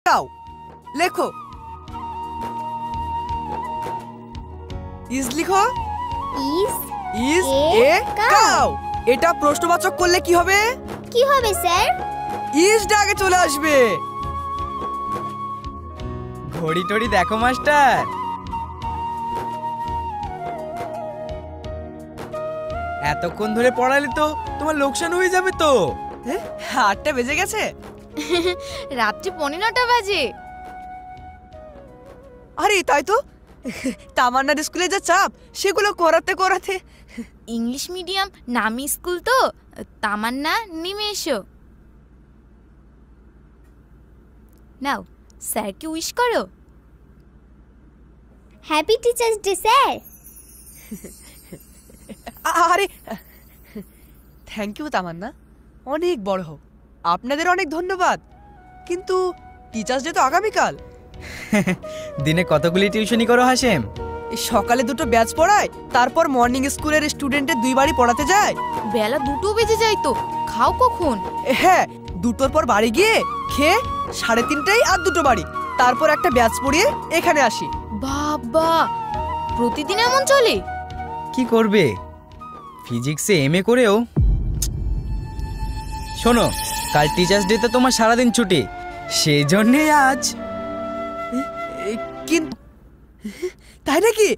Cow লেখো। Is লিখো। Is a cow. এটা প্রশ্নবাচক করলে কি হবে? কি হবে স্যার? ইজটা আগে চলে আসবে। ঘড়ি টড়ি দেখো মাস্টার। এতক্ষণ ধরে পড়ালে তো তোমার লোকসান হয়ে যাবে তো। 8টা বেজে গেছে। রাত্রি 9:15 বাজে। আরে তাই তো, তামান্নার স্কুলে যা চাপ সেগুলো করাতে করাতে। ইংলিশ মিডিয়াম নামি স্কুল তো। তামান্না নেমে এসো। নাও স্যারকে উইশ করো। Happy teachers day sir. আরে থ্যাংক ইউ তামান্না, অনেক বড় হও। আপনাদের অনেক ধন্যবাদ। কিন্তু টিচার্স ডে তো আগামীকাল। দিনে কতগুলি টিউশনি করো হাসেম? সকালে 2টো ব্যাচ পড়ায়, তারপর মর্নিং স্কুলের স্টুডেন্টের 2 বারই পড়াতে যায়। বেলা 2টো বেজে যায় তো, খাও কখন? হ্যাঁ, 2টোর পর বাড়ি গিয়ে খেয়ে 3:30টায় আর 2টো বাড়ি, তারপর একটা ব্যাচ পড়িয়ে এখানে আসি। বাবা, প্রতিদিন এমন চলে? কি করবে, ফিজিক্সে এমএ করেও। শোনো, কাল টিচার্স ডে তে তোমার সারাদিন ছুটি, সেই জন্যে আজ। কিন্তু তাই নাকি?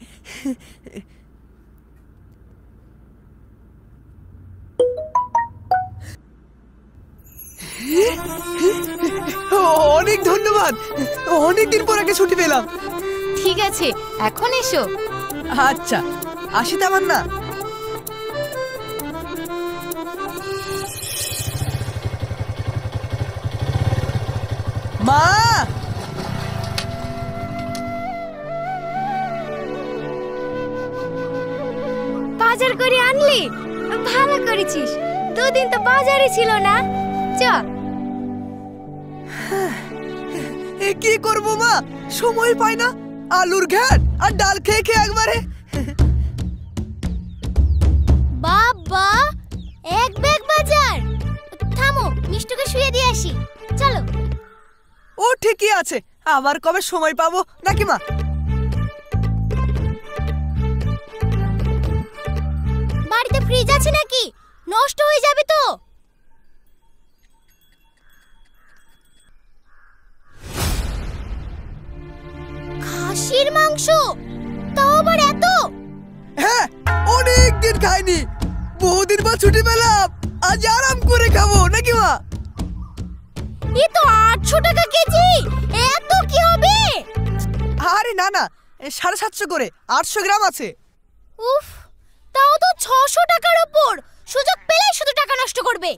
অনেক ধন্যবাদ, অনেকদিন পর একটা ছুটি পেলাম। ঠিক আছে, এখন এসো। আচ্ছা, আসি তামান্না। মা, বাজার করে আনলি? ভালো করেছিস, 2 দিন তো বাজারে ছিল না। চ। কি করব মা, সময় পাই না। আলুর ঘ্যাট আর ডাল খেয়ে খেয়ে একবারে। বাবা, 1 ব্যাগ বাজার। থামো, মিষ্টুকে শুয়ে দিয়ে আসি। চলো। ও ঠিকই আছে, আবার কবে সময় পাবো নাকি মা? বাড়িতে ফ্রিজ আছে নাকি? নষ্ট হয়ে যাবে তো। খাসির মাংস, তাও আবার এত? হ্যাঁ, অনেক দিন খাইনি, বহুদিন পর ছুটি পেলাম, আজ আরাম করে খাবো নাকি মা? এ তো 800 টাকা কেজি, এত কি হবে? আরে না না, 750 করে, 800 গ্রাম আছে। উফ, তাও তো 600 টাকার উপর। সুযোগ পেলেই শুধু টাকা নষ্ট করবে।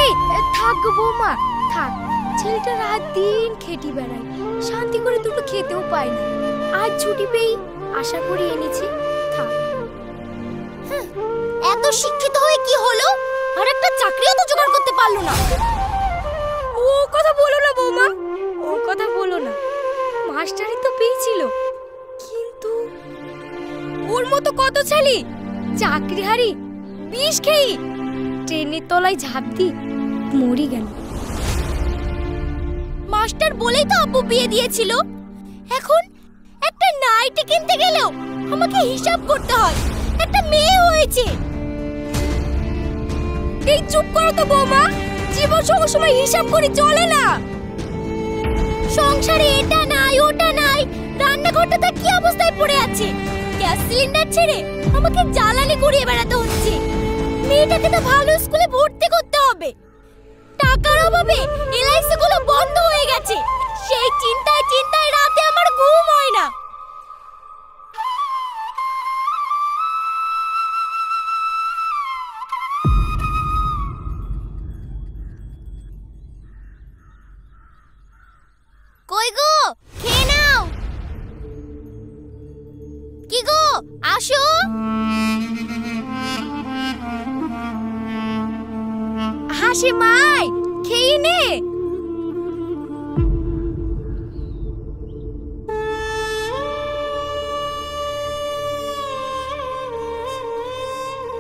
এই থাক গো বৌমা, থাক। ছেলেটা রাত দিন খেটি বেড়ায়, শান্তি করে দুটো খেতেও পায় না। আজ ছুটি পেয়ে আশা করি এনেছি, থাক। এত শিক্ষিত হয়ে কি হলো? আর একটা চাকরিও তো জোগাড় করতে পারলো না। ও কথা বলো না বৌমা, ও কথা বলো না। মাস্টারই তো পেয়েছিল, কিন্তু ওর মতো কত ছেলে চাকরি হারি বিষ খেয়ে ট্রেনের তলায় ঝাঁপ দিয়ে মরে গেল। মাস্টার বলেই তো আব্বু বিয়ে দিয়েছিল। এখন একটা নাইটি কিনতে গেলেও আমাকে হিসাব করতে হয়। একটা মেয়ে হয়েছে। এই চুপ করো তো বৌমা, জীবন সবসময় হিসাব করে চলে না। সংসারে এটা নাই ওটা নাই, রান্নাঘরটা তার কি অবস্থায় পড়ে আছে। গ্যাস সিলিন্ডার ছেড়ে আমাকে জ্বালানি করিয়ে বেড়াতে হচ্ছে। মেয়েটাকে তো ভালো স্কুলে ভর্তি করতে হবে। টাকার অভাবে এলআইসি গুলো বন্ধ হয়ে গেছে। সেই চিন্তায় চিন্তায় রাতে আমার ঘুম হয় না। কই গো, খেয়ে নাও। কি গো, আসো। হাসি মাই, খেয়ে নে।